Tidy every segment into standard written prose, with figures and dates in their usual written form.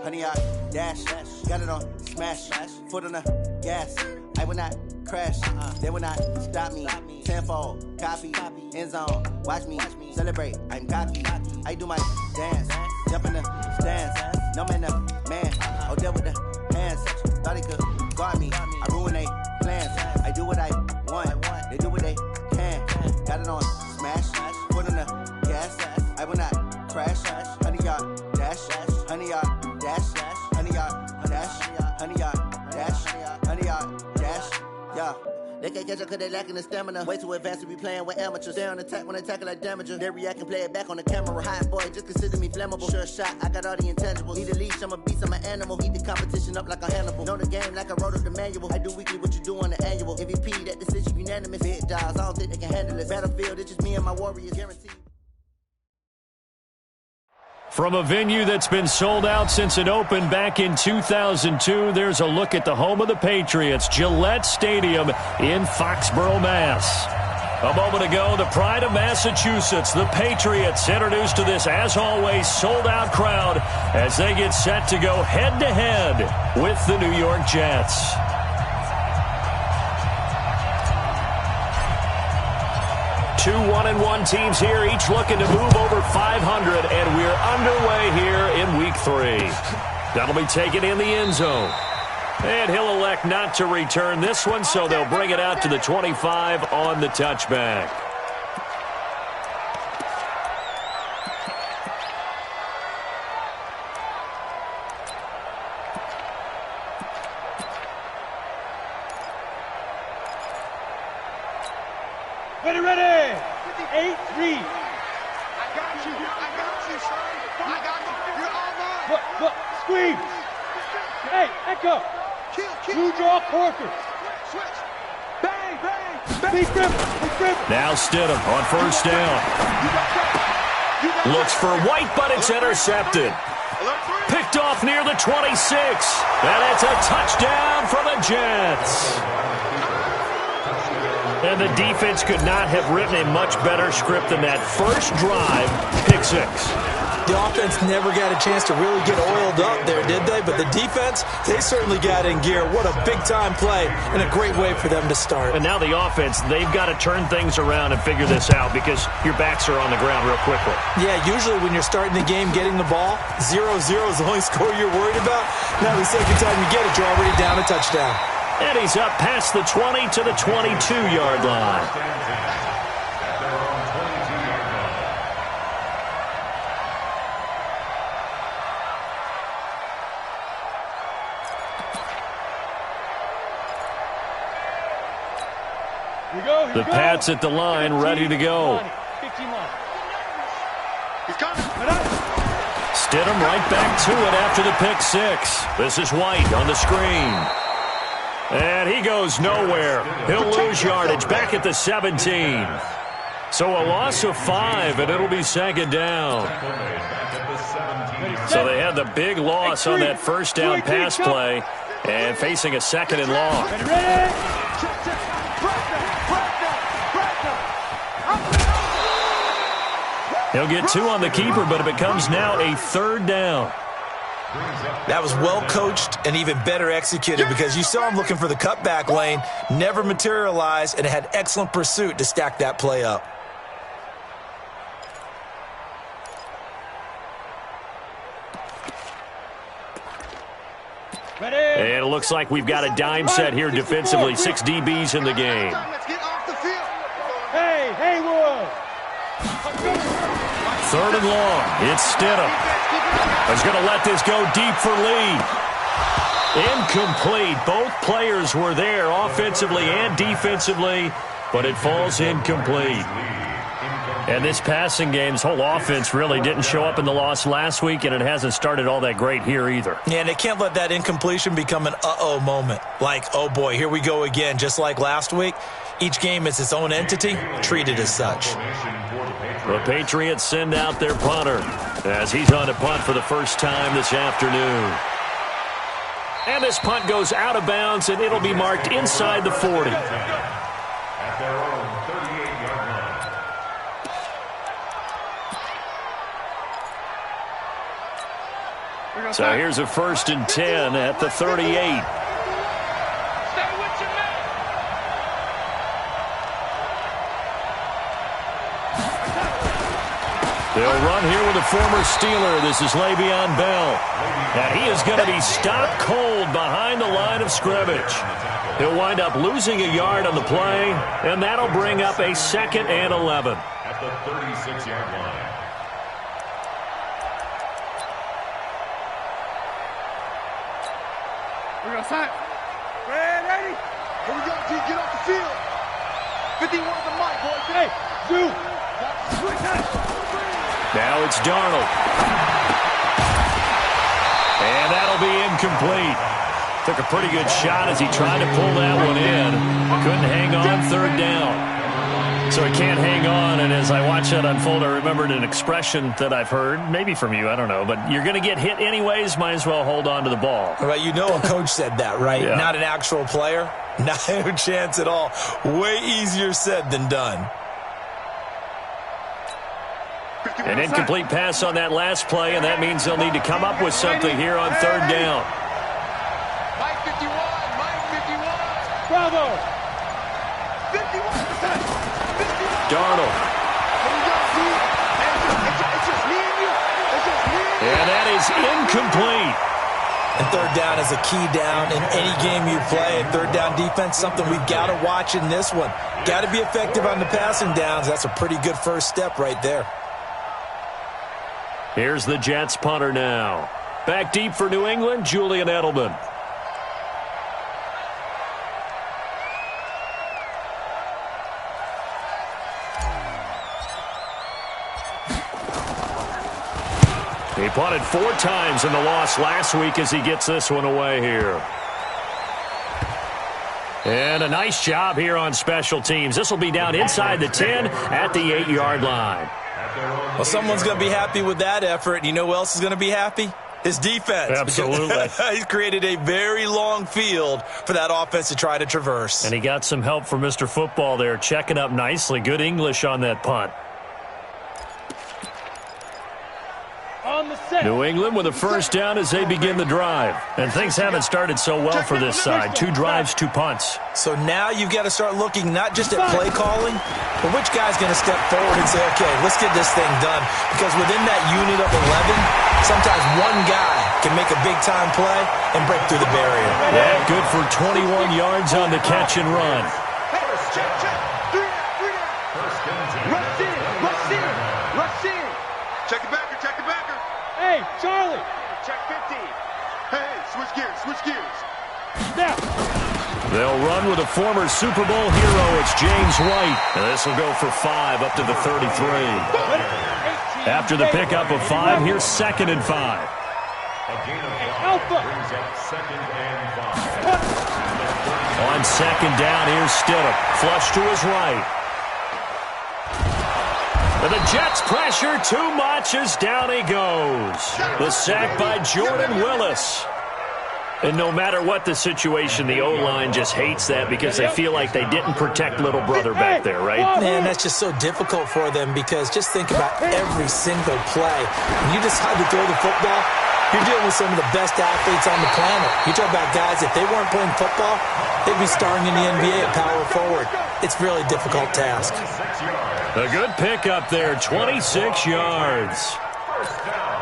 honey, I dash. Got it on smash. Foot on the gas. I will not crash. They will not stop me. Tenfold, copy, end zone. Watch me celebrate. I'm cocky. I do my dance. Jump in the stands. No man, man. I'll deal with the hands. Thought he could guard me. I ruin they plans. I do what I want. They do what they can. Got it on smash. Foot on the gas. I will not crash. Honey, yard dash. Honey, yard dash. Honey, yard dash. Honey, yard dash. Honey, yard dash. Yeah. They can't catch up cause they lacking the stamina. Way too advanced to be playing with amateurs. Stay on attack when they tackle like damager. They react and play it back on the camera. Hot boy, just consider me flammable. Sure shot, I got all the intangibles. Need a leash, I'm a beast, I'm an animal. Heat the competition up like a Hannibal. Know the game like I wrote up the manual. I do weekly what you do on the annual. MVP, that decision unanimous. Hit dials, I don't think they can handle it. Battlefield, it's just me and my warriors, guaranteed. From a venue that's been sold out since it opened back in 2002, there's a look at the home of the Patriots, Gillette Stadium in Foxborough, Mass. A moment ago, the pride of Massachusetts, the Patriots, introduced to this, as always, sold-out crowd as they get set to go head-to-head with the New York Jets. Two 1-1 teams here, each looking to move over 500, and we're underway here in Week 3. That'll be taken in the end zone. And he'll elect not to return this one, so they'll bring it out to the 25 on the touchback. Ready. 8-3. I got you, son. I got you. You're all mine. Look, squeeze. Hey, echo. Kill. Blue draw Corker. Switch. Bang. Big grip. Now Stidham on first down. Looks for White, but it's intercepted. Picked off near the 26. And it's a touchdown for the Jets. And the defense could not have written a much better script than that first drive, pick 6. The offense never got a chance to really get oiled up there, did they? But the defense, they certainly got in gear. What a big-time play and a great way for them to start. And now the offense, they've got to turn things around and figure this out because your backs are on the ground real quickly. Yeah, usually when you're starting the game, getting the ball, 0-0 is the only score you're worried about. Now the second time you get it, you're already down a touchdown. And he's up past the 20 to the 22-yard line. The Pats at the line, ready to go. Stidham right back to it after the pick 6. This is White on the screen. And he goes nowhere. He'll lose yardage back at the 17. So a loss of 5, and it'll be second down. So they had the big loss on that first down pass play and facing a second and long. He'll get 2 on the keeper, but it becomes now a third down. That was well coached and even better executed because you saw him looking for the cutback lane, never materialized, and had excellent pursuit to stack that play up. And it looks like we've got a dime set here defensively. 6 DBs in the game. Hey, Haywood. Third and long. It's Stidham. He's going to let this go deep for Lee. Incomplete. Both players were there offensively and defensively, but it falls incomplete. And this passing game's whole offense really didn't show up in the loss last week, and it hasn't started all that great here either. Yeah, and they can't let that incompletion become an uh-oh moment. Like, oh boy, here we go again, just like last week. Each game is its own entity, treated as such. The Patriots send out their punter as he's on to punt for the first time this afternoon. And this punt goes out of bounds, and it'll be marked inside the 40. So here's a 1st and 10 at the 38. Stay with your man. They'll run here with a former Steeler. This is Le'Veon Bell. And he is going to be stopped cold behind the line of scrimmage. He'll wind up losing a yard on the play, and that'll bring up a 2nd and 11. At the 36-yard line. We're going to sign. Ready? Here we go, G. Get off the field. 51 on the mic, boys. Hey, Zoo. Now it's Darnold. And that'll be incomplete. Took a pretty good shot as he tried to pull that one in. Couldn't hang on 3rd down. So he can't hang on, and as I watch that unfold, I remembered an expression that I've heard, maybe from you, I don't know, but you're going to get hit anyways, might as well hold on to the ball. Well, you know a coach said that, right? Yeah. Not an actual player. Not a chance at all. Way easier said than done. An incomplete pass on that last play, and that means they'll need to come up with something here on 3rd down. Mike 51, Mike 51. Bravo. 51%. Darnold. Here we go, G. It's just me and you. It's just me and you. And that is incomplete. And 3rd down is a key down in any game you play. And 3rd down defense, something we've got to watch in this one. Got to be effective on the passing downs. That's a pretty good first step right there. Here's the Jets punter now. Back deep for New England, Julian Edelman. He punted 4 times in the loss last week as he gets this one away here. And a nice job here on special teams. This will be down inside the 10 at the 8-yard line. Well, someone's going to be happy with that effort. You know who else is going to be happy? His defense. Absolutely. He's created a very long field for that offense to try to traverse. And he got some help from Mr. Football there, checking up nicely. Good English on that punt. On the set. New England with a 1st down as they begin the drive. And things haven't started so well for this side. 2 drives, 2 punts. So now you've got to start looking not just at play calling, but which guy's going to step forward and say, okay, let's get this thing done. Because within that unit of 11, sometimes one guy can make a big-time play and break through the barrier. Yeah, good for 21 yards on the catch and run. Hey, check. 3 down. Rush in. Check it back. Hey, Charlie. Check 50. Hey, switch gears. Snap. They'll run with a former Super Bowl hero. It's James White. And this will go for 5 up to the 33. After the pickup of 5, here's 2nd and 5. Alpha. Brings up 2nd and 5. On 2nd down, here's Stidham. Flush to his right. And the Jets pressure too much as down he goes. The sack by Jordan Willis. And no matter what the situation, the O-line just hates that because they feel like they didn't protect little brother back there, right? Man, that's just so difficult for them because just think about every single play. When you decide to throw the football, you're dealing with some of the best athletes on the planet. You talk about guys, if they weren't playing football, they'd be starring in the NBA at power forward. It's a really difficult task. A good pickup there, 26 yards. 1st down.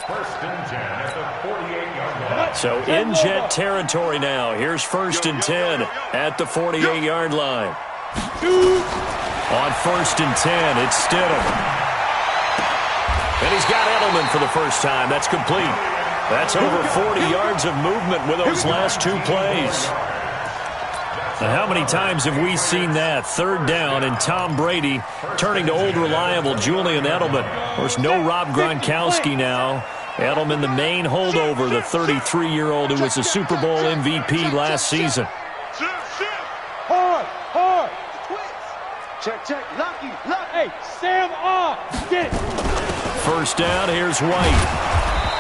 1st and 10 at the 48-yard line. So in Jet territory now. Here's 1st and 10 at the 48-yard line. On 1st and 10, it's Stidham. And he's got Edelman for the first time. That's complete. That's over 40 yards of movement with those last 2 plays. Now, how many times have we seen that? 3rd down and Tom Brady turning to old reliable Julian Edelman. Of course, no Rob Gronkowski now. Edelman, the main holdover, the 33-year-old who was the Super Bowl MVP last season. Hard. Check. Lucky. Hey, Sam off. Get it. 1st down, here's White.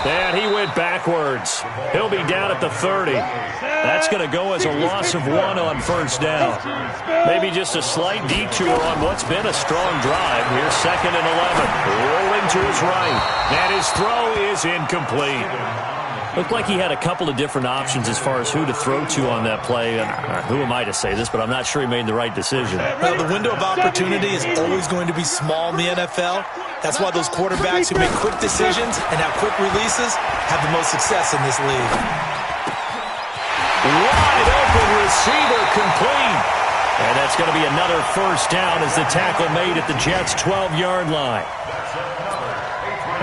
And he went backwards. He'll be down at the 30. That's going to go as a loss of 1 on first down. Maybe just a slight detour on what's been a strong drive. Here's 2nd and 11. Rolling to his right. And his throw is incomplete. Looked like he had a couple of different options as far as who to throw to on that play. Who am I to say this, but I'm not sure he made the right decision. Well, the window of opportunity is always going to be small in the NFL. That's why those quarterbacks who make quick decisions and have quick releases have the most success in this league. Wide open receiver complete. And that's going to be another first down as the tackle made at the Jets' 12-yard line.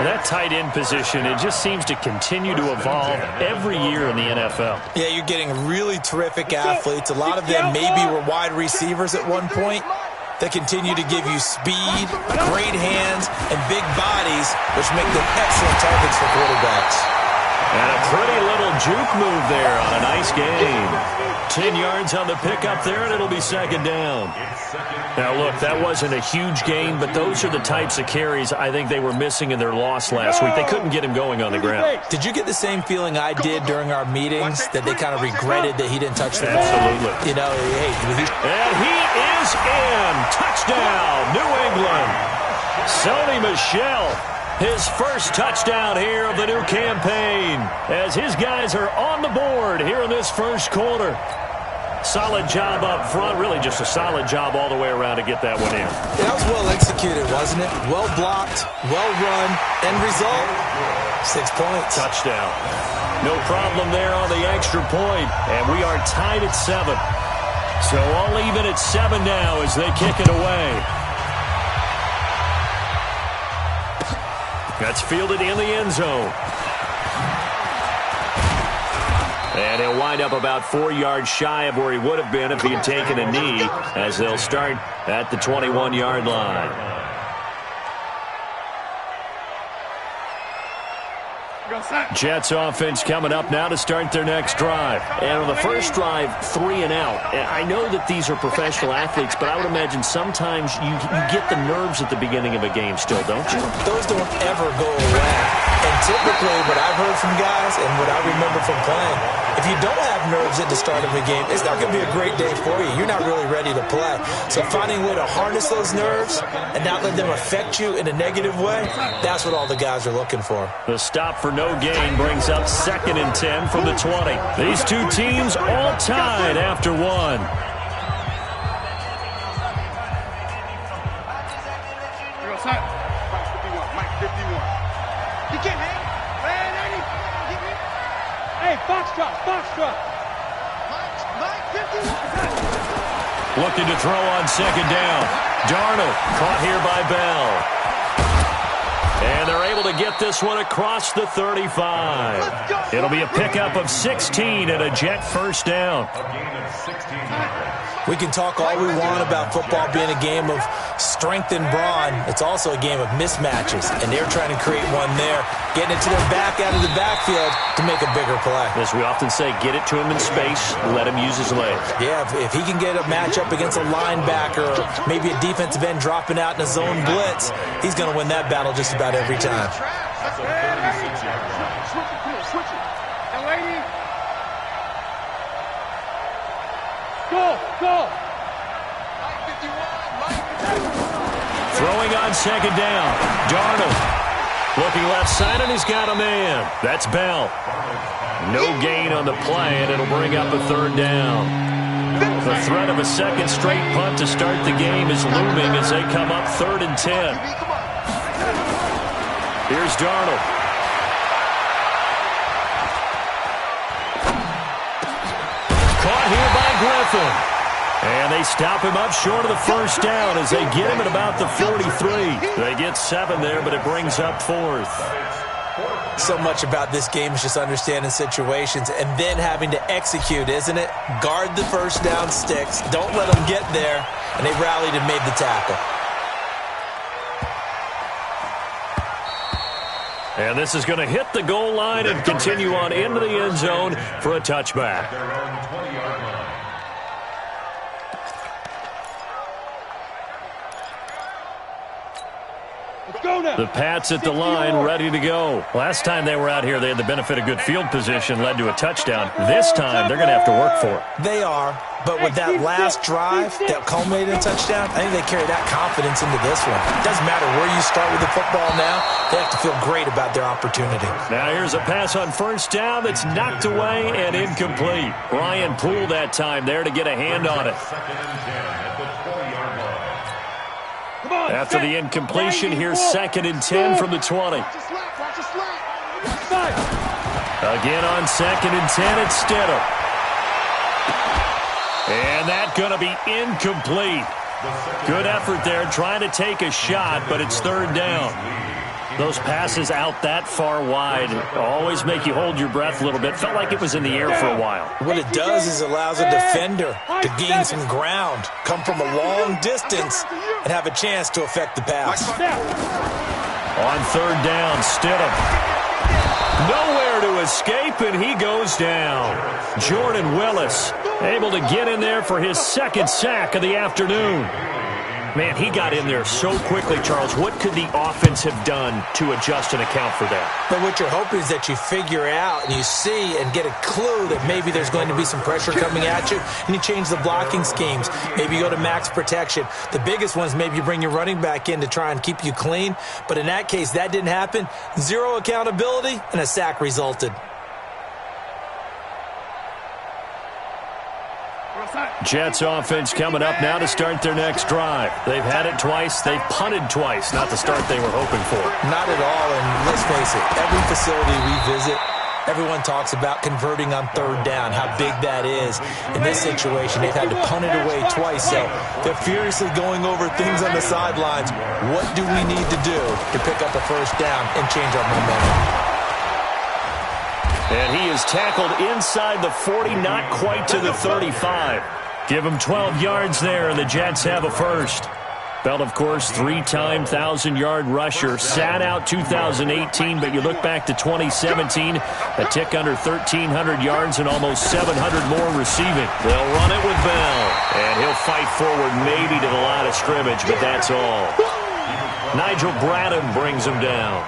And that tight end position, it just seems to continue to evolve every year in the NFL. Yeah, you're getting really terrific athletes. A lot of them maybe were wide receivers at one point. They continue to give you speed, great hands, and big bodies, which make them excellent targets for quarterbacks. And a pretty little juke move there on a nice game. 10 yards on the pickup there, and it'll be 2nd down. Now, look, that wasn't a huge gain, but those are the types of carries I think they were missing in their loss last week. They couldn't get him going on the ground. Did you get the same feeling I did during our meetings, that they kind of regretted that he didn't touch the ball? Absolutely. You know, hey. And he is in. Touchdown, New England. Sony Michel, his first touchdown here of the new campaign, as his guys are on the board here in this first quarter. Solid job up front, really just a solid job all the way around to get that one in. That was well executed, wasn't it? Well blocked, well run, end result, 6 points. Touchdown. No problem there on the extra point, and we are tied at 7. So all even at 7 now as they kick it away. That's fielded in the end zone. And he'll wind up about 4 yards shy of where he would have been if he had taken a knee, as they'll start at the 21-yard line. Jets offense coming up now to start their next drive. And on the first drive, 3 and out. And I know that these are professional athletes, but I would imagine sometimes you get the nerves at the beginning of a game still, don't you? Those don't ever go away. And typically what I've heard from guys and what I remember from playing, if you don't have nerves at the start of a game, it's not going to be a great day for you. You're not really ready to play. So finding a way to harness those nerves and not let them affect you in a negative way, that's what all the guys are looking for. The stop for no gain brings up 2nd and 10 from the 20. These two teams all tied after 1. Mike 51. He can't hang. Hey, Foxtrot, Foxtrot. Mike 51. Looking to throw on 2nd down. Darnold caught here by Bell. And they're able to get this one across the 35. It'll be a pickup of 16 and a Jet first down. We can talk all we want about football being a game of strength and brawn. It's also a game of mismatches, and they're trying to create one there, getting it to their back out of the backfield to make a bigger play. As we often say, get it to him in space, let him use his legs. Yeah, if he can get a matchup against a linebacker or maybe a defensive end dropping out in a zone blitz, he's going to win that battle just about every time. Switch it. And lady. Go, go. Mike 51. Throwing on 2nd down. Darnold looking left side, and he's got a man. That's Bell. No gain on the play, and it'll bring up a 3rd down. The threat of a second straight punt to start the game is looming as they come up 3rd and 10. Here's Darnold. Caught here by Griffin. And they stop him up short of the first down as they get him at about the 43. They get 7 there, but it brings up 4th. So much about this game is just understanding situations and then having to execute, isn't it? Guard the first down sticks. Don't let them get there. And they rallied and made the tackle. And this is going to hit the goal line and continue on into the end zone for a touchback. Let's go. The Pats at the line, ready to go. Last time they were out here, they had the benefit of good field position, led to a touchdown. This time, they're going to have to work for it. They are, but with that last drive that culminated in a touchdown, I think they carry that confidence into this one. It doesn't matter where you start with the football now. They have to feel great about their opportunity. Now here's a pass on first down that's knocked away and incomplete. Ryan Poole that time there to get a hand on it. After the incompletion, here's 2nd and 10 from the 20. Again on 2nd and 10, it's Stidham. And that's going to be incomplete. Good effort there, trying to take a shot, but it's 3rd down. Those passes out that far wide always make you hold your breath a little bit. Felt like it was in the air for a while. What it does is allows a defender to gain some ground, come from a long distance, and have a chance to affect the pass. On 3rd down, Stidham. Nowhere to escape, and he goes down. Jordan Willis able to get in there for his 2nd sack of the afternoon. Man, he got in there so quickly, Charles. What could the offense have done to adjust and account for that? But what you're hoping is that you figure out and you see and get a clue that maybe there's going to be some pressure coming at you, and you change the blocking schemes. Maybe you go to max protection. The biggest one is maybe you bring your running back in to try and keep you clean. But in that case, that didn't happen. 0 accountability, and a sack resulted. Jets offense coming up now to start their next drive. They've had it twice. They've punted twice. Not the start they were hoping for. Not at all, and let's face it, every facility we visit, everyone talks about converting on 3rd down, how big that is. In this situation, they've had to punt it away twice, so they're furiously going over things on the sidelines. What do we need to do to pick up a 1st down and change our momentum? And he is tackled inside the 40, not quite to the 35. Give him 12 yards there, and the Jets have a 1st. Bell, of course, 3-time 1,000-yard rusher. Sat out 2018, but you look back to 2017, a tick under 1,300 yards and almost 700 more receiving. They'll run it with Bell, and he'll fight forward maybe to the line of scrimmage, but that's all. Nigel Bradham brings him down.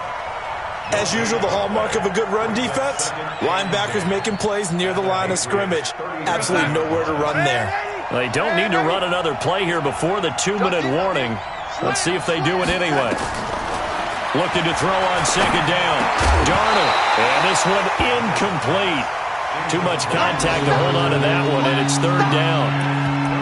As usual, the hallmark of a good run defense, linebackers making plays near the line of scrimmage. Absolutely nowhere to run there. They don't need to run another play here before the 2-minute warning. Let's see if they do it anyway. Looking to throw on 2nd down. Darnold. And this one incomplete. Too much contact to hold on to that one, and it's 3rd down.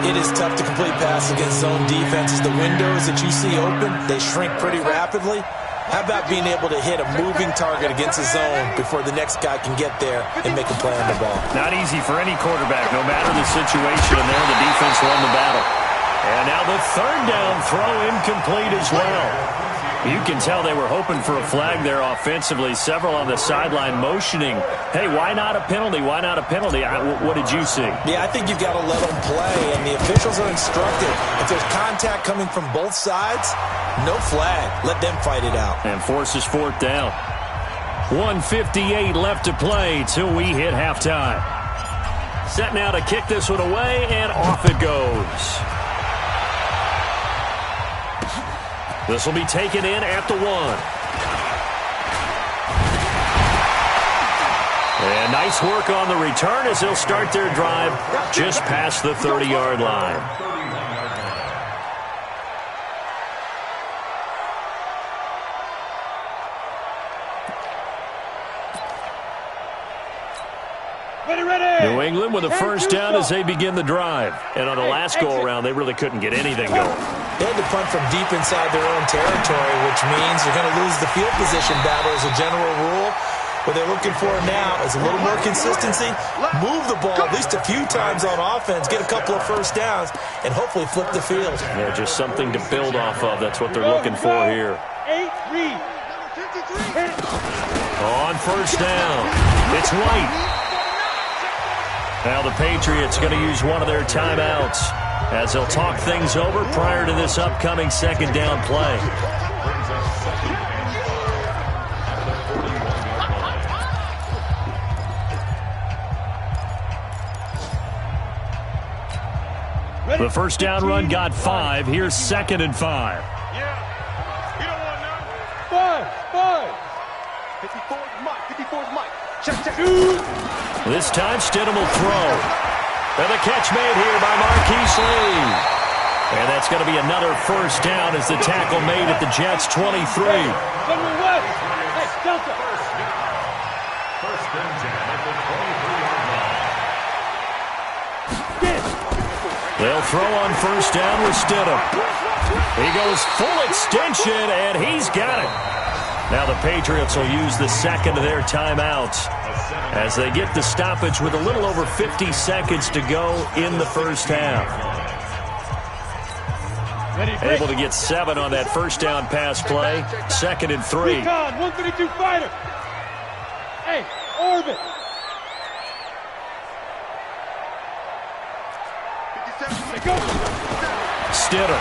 It is tough to complete passes against zone defenses. The windows that you see open, they shrink pretty rapidly. How about being able to hit a moving target against a zone before the next guy can get there and make a play on the ball? Not easy for any quarterback, no matter the situation, and there the defense won the battle. And now the 3rd down throw incomplete as well. You can tell they were hoping for a flag there offensively. Several on the sideline motioning, hey, why not a penalty? Why not a penalty? What did you see? Yeah, I think you've got to let them play, and the officials are instructed. If there's contact coming from both sides, no flag. Let them fight it out. And forces 4th down. 1:58 left to play till we hit halftime. Set now to kick this one away, and off it goes. This will be taken in at the 1. And nice work on the return as they'll start their drive just past the 30-yard line. New England with a 1st down as they begin the drive. And on the last go-around, they really couldn't get anything going. They had to punt from deep inside their own territory, which means you're going to lose the field position battle as a general rule. What they're looking for now is a little more consistency, move the ball at least a few times on offense, get a couple of 1st downs, and hopefully flip the field. Yeah, just something to build off of. That's what they're looking for here. On 1st down, it's White. Now the Patriots going to use one of their timeouts as they'll talk things over prior to this upcoming 2nd down play. The 1st down run got 5. Here's 2nd and 5. 54's Mike. 54's Mike. Check. This time, Stidham will throw. And the catch made here by Marquise Lee. And that's going to be another first down as the tackle made at the Jets' 23. Hey, Delta. First and 10 at the 23-yard line. They'll throw on first down with Stidham. He goes full extension, and he's got it. Now the Patriots will use the second of their timeouts as they get the stoppage with a little over 50 seconds to go in the first half. Able to get 7 on that first down pass play. 2nd and 3. Recon, 132 fighter. Hey, orbit. 57. Stidham.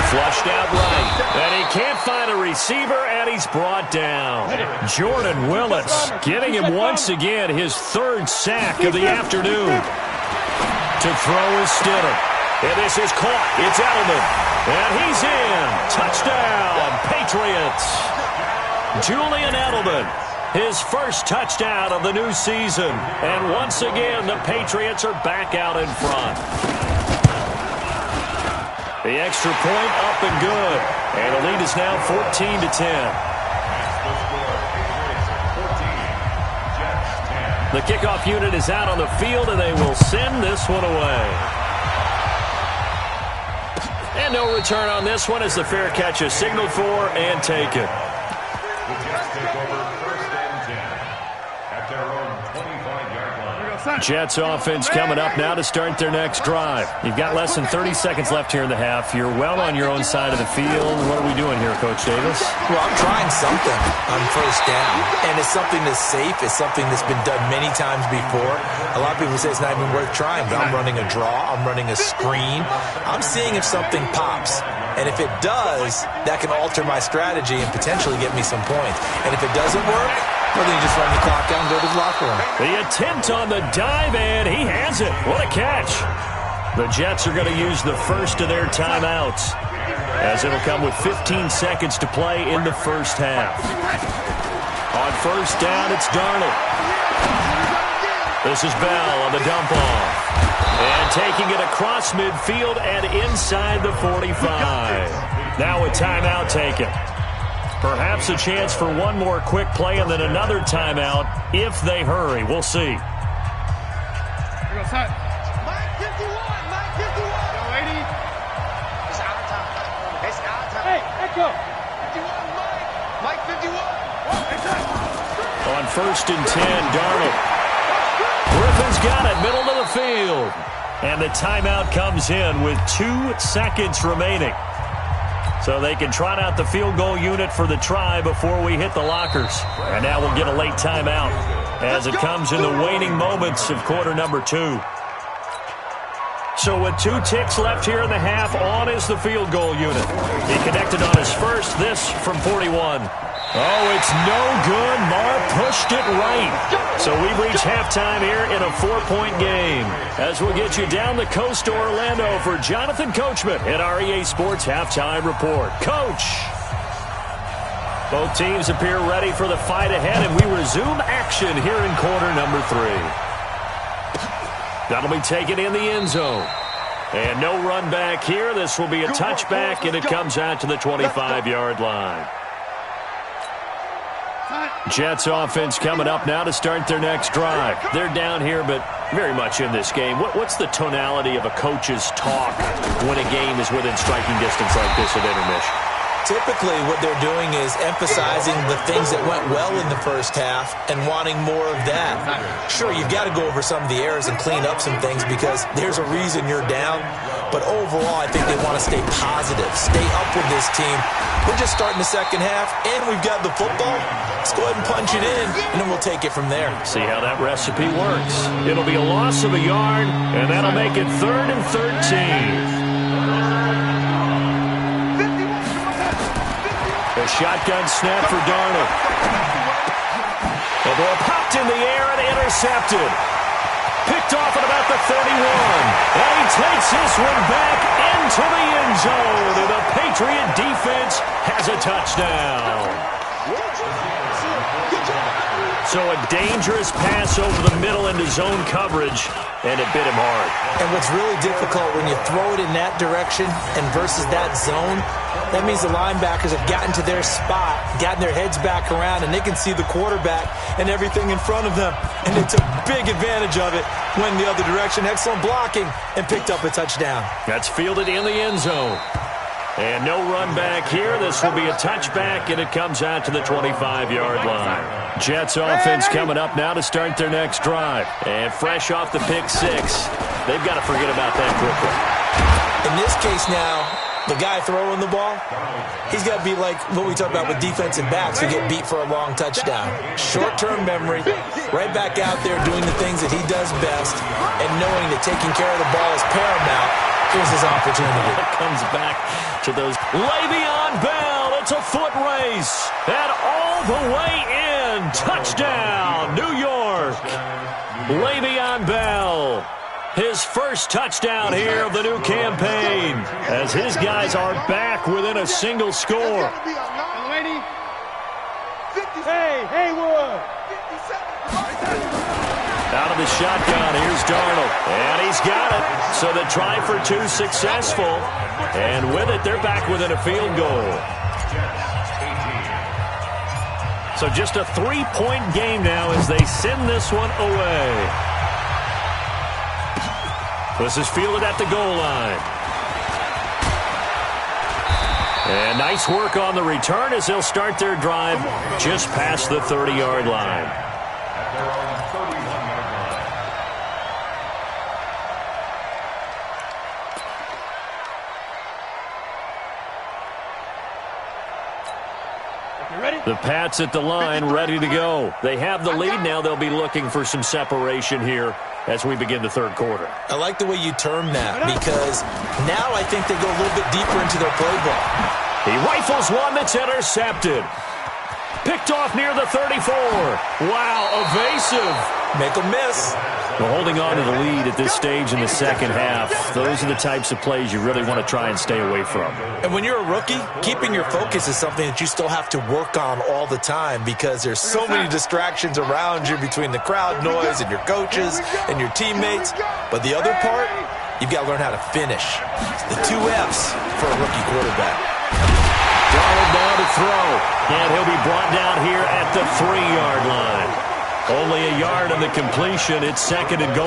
Flushed out right. And he can't find a receiver, and he's brought down. Jordan Willis getting him once again his 3rd sack of the afternoon. To throw is Stidham. And this is caught. It's Edelman. And he's in. Touchdown, Patriots. Julian Edelman, his first touchdown of the new season. And once again, the Patriots are back out in front. The extra point up and good. And the lead is now 14-10. The kickoff unit is out on the field, and they will send this one away. And no return on this one as the fair catch is signaled for and taken. The Jets take over first and 10 at their own 25-yard line. Jets offense coming up now to start their next drive. You've got less than 30 seconds left here in the half. You're well on your own side of the field. What are we doing here, Coach Davis? Well, I'm trying something on first down, and it's something that's safe. It's something that's been done many times before. A lot of people say it's not even worth trying, but I'm running a draw. I'm running a screen. I'm seeing if something pops. And if it does, that can alter my strategy and potentially get me some points. And if it doesn't work, well, then you just run the clock down and go to the locker room. The attempt on the dive, and he has it. What a catch. The Jets are going to use the first of their timeouts, as it'll come with 15 seconds to play in the first half. On first down, it's Darnold. This is Bell on the dump off. And taking it across midfield and inside the 45. Now a timeout taken. Perhaps a chance for one more quick play and then another timeout if they hurry. We'll see. Mike 51. Yo, lady. It's our time. It's our time. Hey, Echo. 51, Mike 51. On first and 10, Darnold. Griffin's got it, middle of the field. And the timeout comes in with 2 seconds remaining. So they can trot out the field goal unit for the try before we hit the lockers. And now we'll get a late timeout as it comes in the waning moments of quarter number 2. So with 2 ticks left here in the half, on is the field goal unit. He connected on his first, this from 41. Oh, it's no good. Marr pushed it right. So we've reached halftime here in a 4-point game. As we'll get you down the coast to Orlando for Jonathan Coachman at our EA Sports Halftime Report. Coach! Both teams appear ready for the fight ahead, and we resume action here in quarter number 3. That'll be taken in the end zone. And no run back here. This will be a touchback, and it comes out to the 25-yard line. Jets offense coming up now to start their next drive. They're down here, but very much in this game. What's the tonality of a coach's talk when a game is within striking distance like this at intermission? Typically, what they're doing is emphasizing the things that went well in the first half and wanting more of that. Sure, you've got to go over some of the errors and clean up some things because there's a reason you're down. But overall, I think they want to stay positive, stay up with this team. We're just starting the second half, and we've got the football. Let's go ahead and punch it in, and then we'll take it from there. See how that recipe works. It'll be a loss of a yard, and that'll make it 3rd and 13. A shotgun snap for Darnold. The ball popped in the air and intercepted. Picked off at about the 31. And he takes this one back into the end zone. And the Patriot defense has a touchdown. So a dangerous pass over the middle into zone coverage, and it bit him hard. And what's really difficult when you throw it in that direction and versus that zone, that means the linebackers have gotten to their spot, gotten their heads back around, and they can see the quarterback and everything in front of them. And they took big advantage of it, went the other direction, excellent blocking, and picked up a touchdown. That's fielded in the end zone. And no run back here. This will be a touchback, and it comes out to the 25-yard line. Jets offense coming up now to start their next drive. And fresh off the pick six, they've got to forget about that quickly. In this case now, the guy throwing the ball, he's got to be like what we talk about with defensive backs who get beat for a long touchdown. Short-term memory, right back out there doing the things that he does best, and knowing that taking care of the ball is paramount. Here's his opportunity. It comes back to those. Le'Veon Bell, it's a foot race. And all the way in. Touchdown, New York. Le'Veon Bell. His first touchdown here of the new campaign, as his guys are back within a single score. Hey, Haywood. Out of the shotgun, here's Darnold, and he's got it. So the try for two successful, and with it, they're back within a field goal. So just a 3-point game now as they send this one away. This is fielded at the goal line. And nice work on the return as they'll start their drive just past the 30-yard line. The Pats at the line, ready to go. They have the lead now. They'll be looking for some separation here as we begin the third quarter. I like the way you term that, because now I think they go a little bit deeper into their playbook. He rifles one that's intercepted. Picked off near the 34. Wow, evasive. Make them miss. Well, holding on to the lead at this stage in the second half, those are the types of plays you really want to try and stay away from. And when you're a rookie, keeping your focus is something that you still have to work on all the time, because there's so many distractions around you between the crowd noise and your coaches and your teammates. But the other part, you've got to learn how to finish. The 2 F's for a rookie quarterback. Darnold now to throw, and he'll be brought down here at the 3-yard line. Only a yard on the completion. It's second and goal.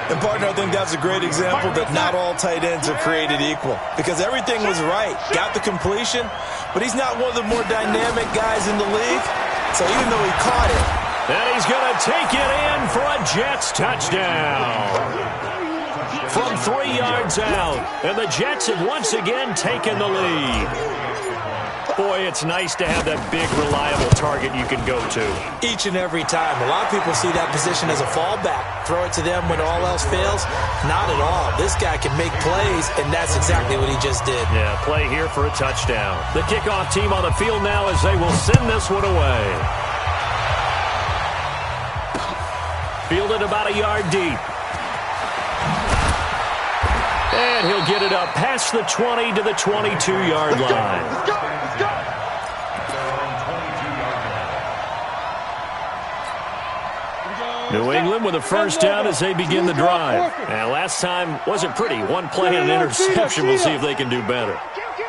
And, partner, I think that's a great example that not all tight ends are created equal, because everything was right. Got the completion, but he's not one of the more dynamic guys in the league. So even though he caught it. And he's going to take it in for a Jets touchdown. From 3 yards out, and the Jets have once again taken the lead. Boy, it's nice to have that big, reliable target you can go to. Each and every time. A lot of people see that position as a fallback. Throw it to them when all else fails. Not at all. This guy can make plays, and that's exactly what he just did. Yeah, play here for a touchdown. The kickoff team on the field now as they will send this one away. Fielded about a yard deep. And he'll get it up past the 20 to the 22-yard line. Let's go. New England with a first down as they begin the drive. And last time wasn't pretty. One play and an interception. We'll see if they can do better.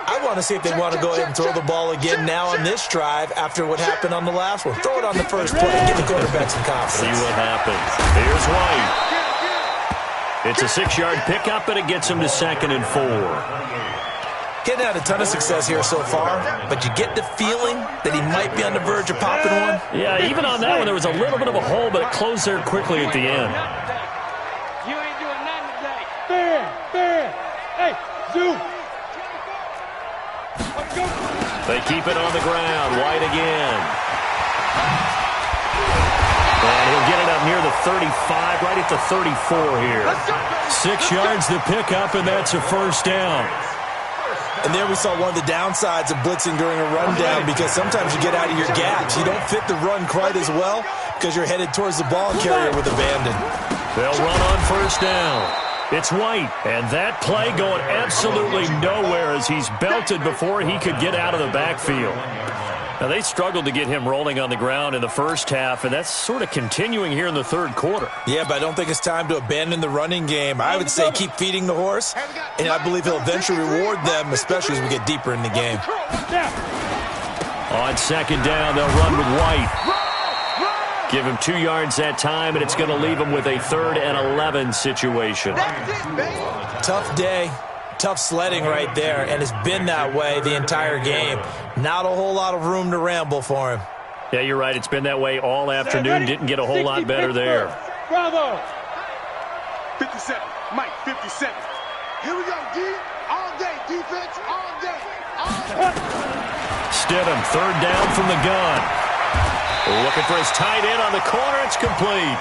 I want to see if they want to go ahead and throw the ball again now on this drive after what happened on the last one. Throw it on the first play and give the quarterback some confidence. See what happens. Here's White. It's a 6-yard pickup, and it gets him to 2nd and 4. Getting had a ton of success here so far, but you get the feeling that he might be on the verge of popping one. Yeah, even on that one, there was a little bit of a hole, but it closed there quickly at the end. You ain't doing nothing today. Fair. Hey, Zoo. They keep it on the ground. White again. And he'll get it up near the 35, right at the 34 here. 6 yards to pick up, and that's a first down. And there we saw one of the downsides of blitzing during a rundown, because sometimes you get out of your gaps. You don't fit the run quite as well because you're headed towards the ball carrier with abandon. They'll run on first down. It's White, and that play going absolutely nowhere as he's belted before he could get out of the backfield. Now, they struggled to get him rolling on the ground in the first half, and that's sort of continuing here in the third quarter. Yeah, but I don't think it's time to abandon the running game. I would say keep feeding the horse, and I believe he'll eventually reward them, especially as we get deeper in the game. On second down, they'll run with White. Give him 2 yards that time, and it's going to leave him with a 3rd and 11 situation. Tough day. Tough sledding right there, and it's been that way the entire game. Not a whole lot of room to ramble for him. Yeah, you're right. It's been that way all afternoon. Didn't get a whole lot better there. Bravo. 57. Mike, 57. Here we go, D. All day. Defense, all day. All day. Stidham, 3rd down from the gun. Looking for his tight end on the corner. It's complete.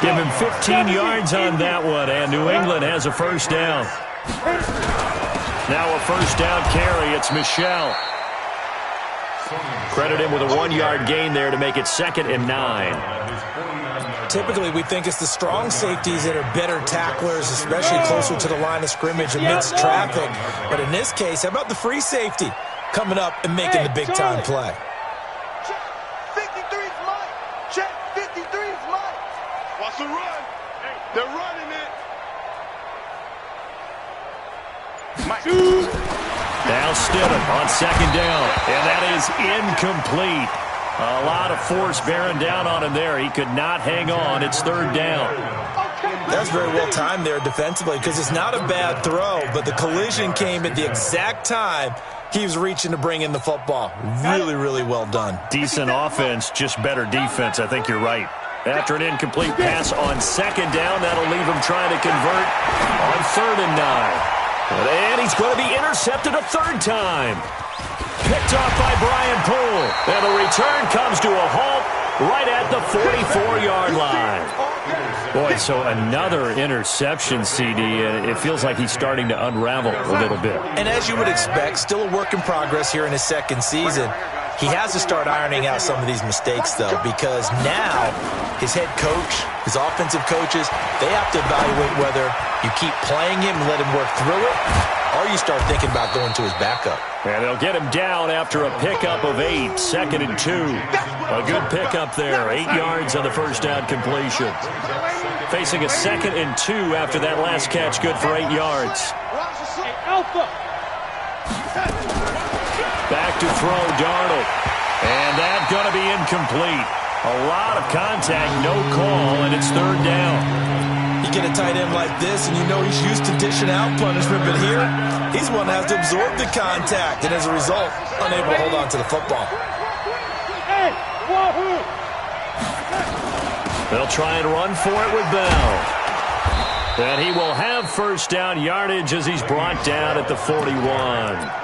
Give him 15 yards on that one, and New England has a 1st down. Now a 1st down carry. It's Michel. Credit him with a 1-yard gain there to make it 2nd and 9. Typically, we think it's the strong safeties that are better tacklers, especially closer to the line of scrimmage amidst traffic. But in this case, how about the free safety coming up and making the big-time play? Check. 53's Mike. Check. 53's Mike. Watch the run. They're running it. Mike. Now Stidham on 2nd down, and that is incomplete. A lot of force bearing down on him there. He could not hang on. It's 3rd down. That's very well timed there defensively because it's not a bad throw, but the collision came at the exact time he was reaching to bring in the football. Really, really well done. Decent offense, just better defense. I think you're right. After an incomplete pass on 2nd down, that'll leave him trying to convert on 3rd and 9. And he's going to be intercepted a 3rd time. Picked off by Brian Poole. And the return comes to a halt right at the 44-yard line. Boy, so another interception, CD, and it feels like he's starting to unravel a little bit. And as you would expect, still a work in progress here in his 2nd season. He has to start ironing out some of these mistakes, though, because now his head coach, his offensive coaches, they have to evaluate whether you keep playing him and let him work through it, or you start thinking about going to his backup. And they'll get him down after a pickup of 8, 2nd and 2. A good pickup there, 8 yards on the 1st down completion. Facing a 2nd and 2 after that last catch, good for 8 yards. Hey, Alpha. Back to throw, Darnold. And that's going to be incomplete. A lot of contact, no call, and it's 3rd down. You get a tight end like this, and you know he's used to dishing out punishment, but here, he's one that has to absorb the contact, and as a result, unable to hold on to the football. Hey, wahoo! They'll try and run for it with Bell. And he will have 1st down yardage as he's brought down at the 41.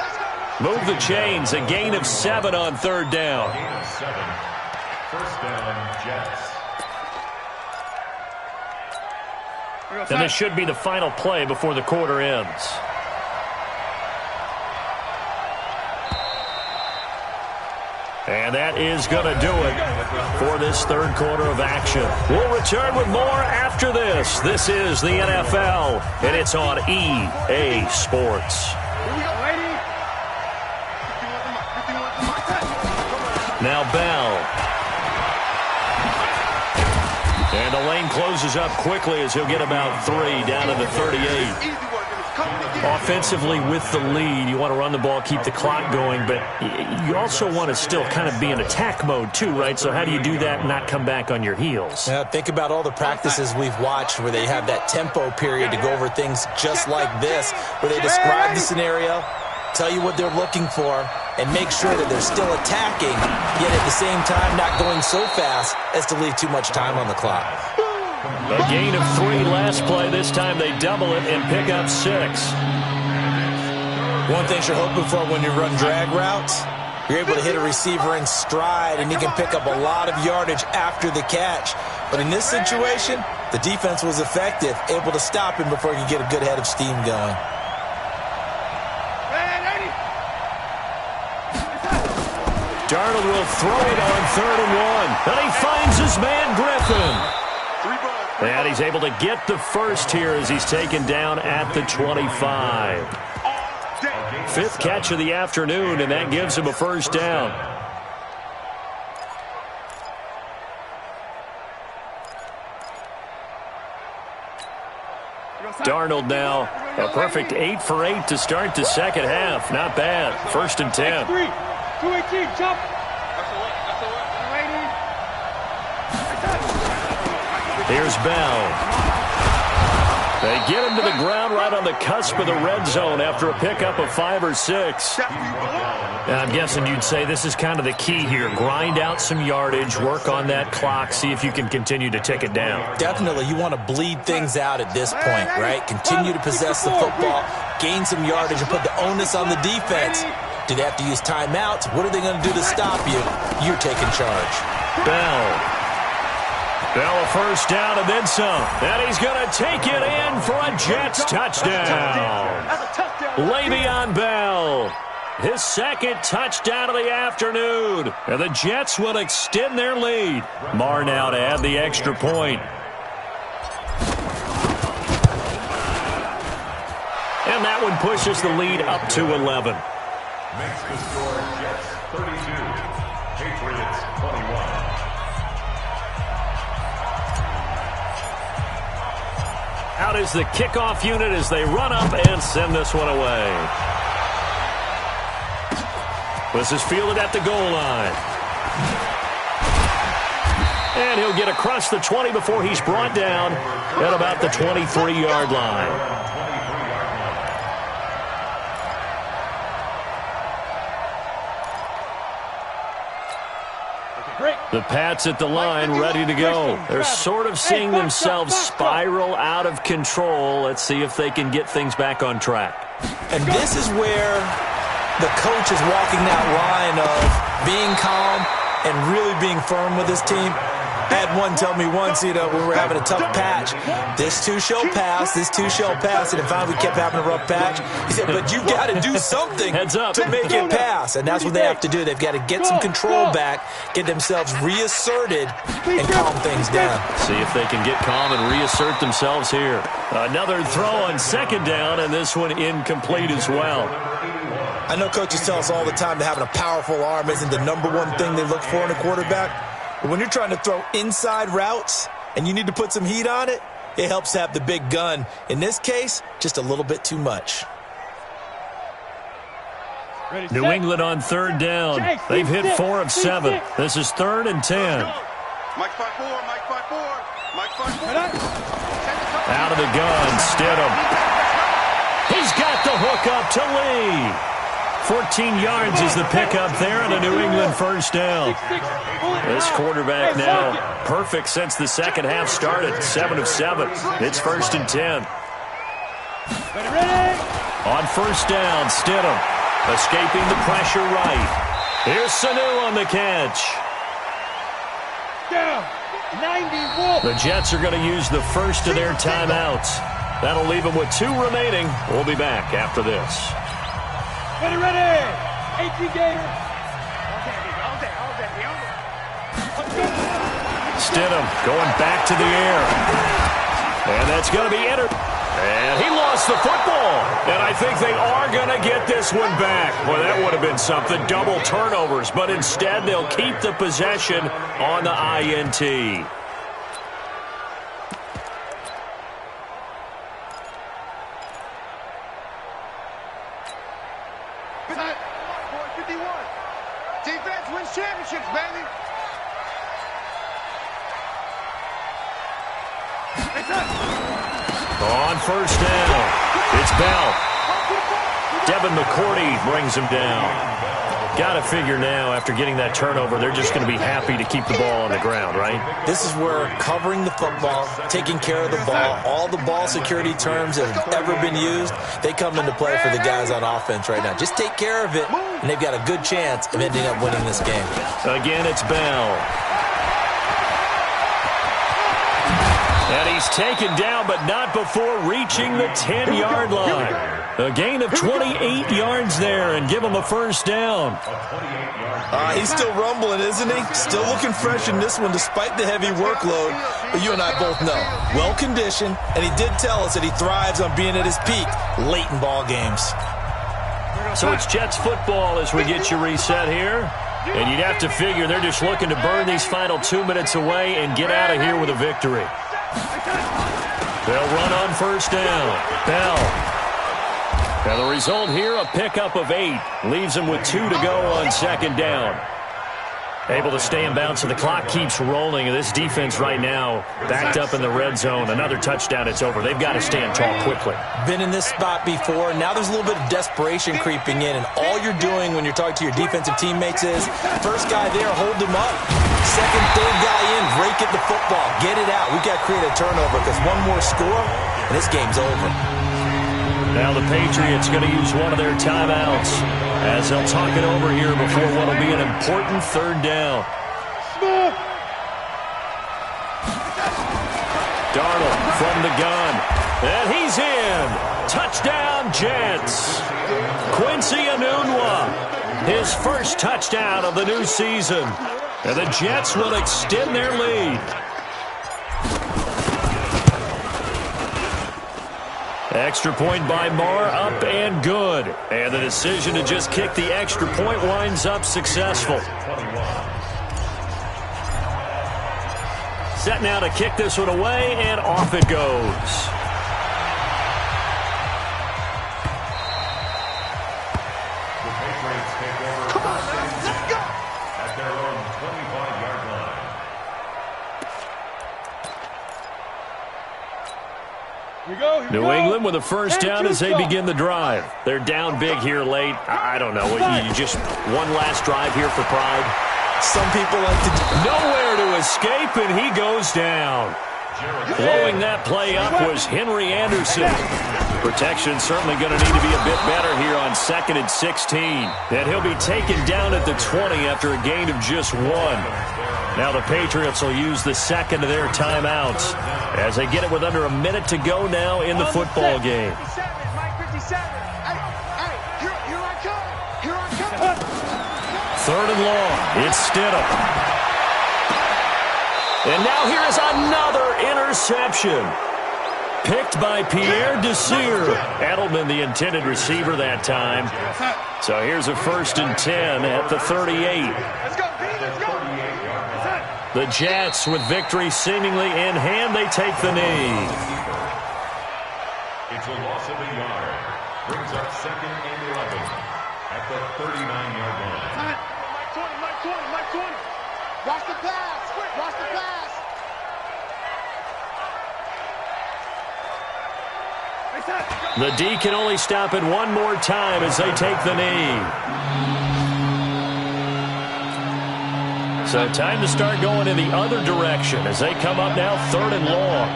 Move the chains, a gain of 7 on 3rd down. Gain of 7. 1st down, Jets. And this should be the final play before the quarter ends. And that is going to do it for this 3rd quarter of action. We'll return with more after this. This is the NFL, and it's on EA Sports. Now Bell. And the lane closes up quickly as he'll get about 3 down to the 38. Offensively with the lead, you want to run the ball, keep the clock going, but you also want to still kind of be in attack mode too, right? So how do you do that and not come back on your heels? Yeah, think about all the practices we've watched where they have that tempo period to go over things just like this, where they describe the scenario, tell you what they're looking for, and make sure that they're still attacking, yet at the same time not going so fast as to leave too much time on the clock. A gain of 3 last play. This time they double it and pick up 6. One thing you're hoping for when you run drag routes, you're able to hit a receiver in stride, and he can pick up a lot of yardage after the catch. But in this situation, the defense was effective, able to stop him before he could get a good head of steam going. Darnold will throw it on 3rd and 1. And he finds his man Griffin. And he's able to get the first here as he's taken down at the 25. Fifth catch of the afternoon, and that gives him a first down. Darnold now a perfect 8 for 8 to start the second half. Not bad. 1st and 10. 218, jump. Here's Bell. They get him to the ground right on the cusp of the red zone after a pickup of 5 or 6. I'm guessing you'd say this is kind of the key here. Grind out some yardage, work on that clock, see if you can continue to tick it down. Definitely, you want to bleed things out at this point, right? Continue to possess the football, gain some yardage, and put the onus on the defense. Do they have to use timeouts? What are they going to do to stop you? You're taking charge. Bell a first down and then some. And he's going to take it in for a Jets touchdown. Le'Veon Bell, his second touchdown of the afternoon. And the Jets will extend their lead. Marr now to add the extra point. And that one pushes the lead up to 11. Makes the score Jets 32, Patriots 21. Out is the kickoff unit as they run up and send this one away. This is fielded at the goal line. And he'll get across the 20 before he's brought down at about the 23-yard line. The Pats at the line, ready to go. They're sort of seeing themselves spiral out of control. Let's see if they can get things back on track. And this is where the coach is walking that line of being calm and really being firm with his team. I had one tell me once, when we were having a tough patch, this too shall pass, this too shall pass, and if we kept having a rough patch, he said, but you got to do something to make it pass, and that's what they have to do. They've got to get some control back, get themselves reasserted, and calm things down. See if they can get calm and reassert themselves here. Another throw on second down, and this one incomplete as well. I know coaches tell us all the time that having a powerful arm isn't the number one thing they look for in a quarterback. But when you're trying to throw inside routes and you need to put some heat on it, it helps to have the big gun. In this case, just a little bit too much. New England on third down. They've hit 4 of 7. This is 3rd and 10. Mike 5-4, Mike 5-4, Mike 5-4. Out of the gun, Stidham. He's got the hook up to Lee. 14 yards is the pickup there and a New England first down. This quarterback now perfect since the second half started. 7 of 7. It's 1st and 10. On first down, Stidham escaping the pressure right. Here's Sanu on the catch. The Jets are going to use the first of their timeouts. That'll leave them with 2 remaining. We'll be back after this. Ready, 18 Gators. Stidham going back to the air. And that's going to be entered. And he lost the football. And I think they are going to get this one back. Boy, that would have been something. Double turnovers. But instead, they'll keep the possession on the INT. Defense wins championships, baby. On first down, it's Bell. Devin McCourty brings him down. Got to figure now, after getting that turnover, they're just going to be happy to keep the ball on the ground, right? This is where covering the football, taking care of the ball, all the ball security terms that have ever been used, they come into play for the guys on offense right now. Just take care of it, and they've got a good chance of ending up winning this game. Again, it's Bell. And he's taken down, but not before reaching the 10-yard line. A gain of 28 yards there and give him a first down. He's still rumbling, isn't he? Still looking fresh in this one despite the heavy workload. But you and I both know, well-conditioned, and he did tell us that he thrives on being at his peak late in ball games. So it's Jets football as we get you reset here. And you'd have to figure they're just looking to burn these final 2 minutes away and get out of here with a victory. They'll run on first down. Bell. And the result here, a pickup of 8. Leaves them with 2 to go on second down. Able to stay in bounds, so the clock keeps rolling. And this defense right now backed up in the red zone. Another touchdown, it's over. They've got to stand tall quickly. Been in this spot before. Now there's a little bit of desperation creeping in. And all you're doing when you're talking to your defensive teammates is, first guy there, hold him up. Second, third guy in, break at the football. Get it out. We've got to create a turnover because one more score, and this game's over. Now the Patriots going to use one of their timeouts as they'll talk it over here before what will be an important third down. Darnold from the gun. And he's in. Touchdown, Jets. Quincy Enunwa, his first touchdown of the new season. And the Jets will extend their lead. Extra point by Marr, up and good. And the decision to just kick the extra point winds up successful. Set now to kick this one away, and off it goes. New England with a first down as they begin the drive. They're down big here late. I don't know. You just one last drive here for pride. Some people like to... Nowhere to escape, and he goes down. Blowing that play up was Henry Anderson. Protection certainly going to need to be a bit better here on 2nd and 16. And he'll be taken down at the 20 after a gain of just 1. Now the Patriots will use the second of their timeouts as they get it with under a minute to go now in the football game. Third and long. It's Stidham. And now here is another interception. Picked by Pierre Desir. Edelman, the intended receiver that time. So here's a 1st and 10 at the 38. The Jets, with victory seemingly in hand, they take the knee. It's a loss of a yard. Brings up 2nd and 11 at the 39-yard line. Mike 20. Watch the pass. Watch the pass. The D can only stop it one more time as they take the knee. So time to start going in the other direction as they come up now 3rd and long.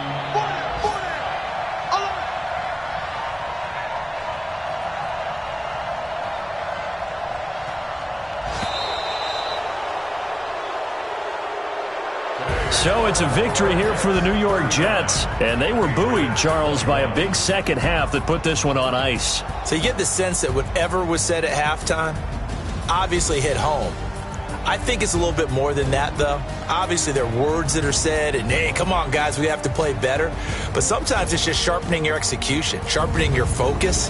So it's a victory here for the New York Jets. And they were buoyed, Charles, by a big second half that put this one on ice. So you get the sense that whatever was said at halftime obviously hit home. I think it's a little bit more than that, though. Obviously, there are words that are said, and, hey, come on, guys, we have to play better. But sometimes it's just sharpening your execution, sharpening your focus,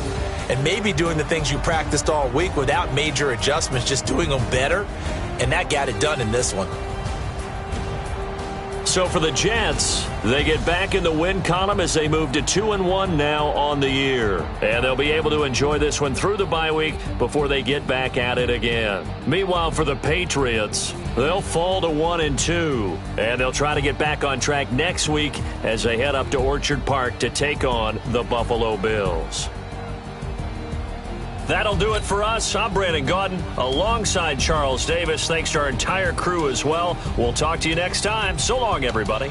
and maybe doing the things you practiced all week without major adjustments, just doing them better. And that got it done in this one. So for the Jets, they get back in the win column as they move to 2-1 now on the year. And they'll be able to enjoy this one through the bye week before they get back at it again. Meanwhile, for the Patriots, they'll fall to 1-2. And they'll try to get back on track next week as they head up to Orchard Park to take on the Buffalo Bills. That'll do it for us. I'm Brandon Gaudin alongside Charles Davis. Thanks to our entire crew as well. We'll talk to you next time. So long, everybody.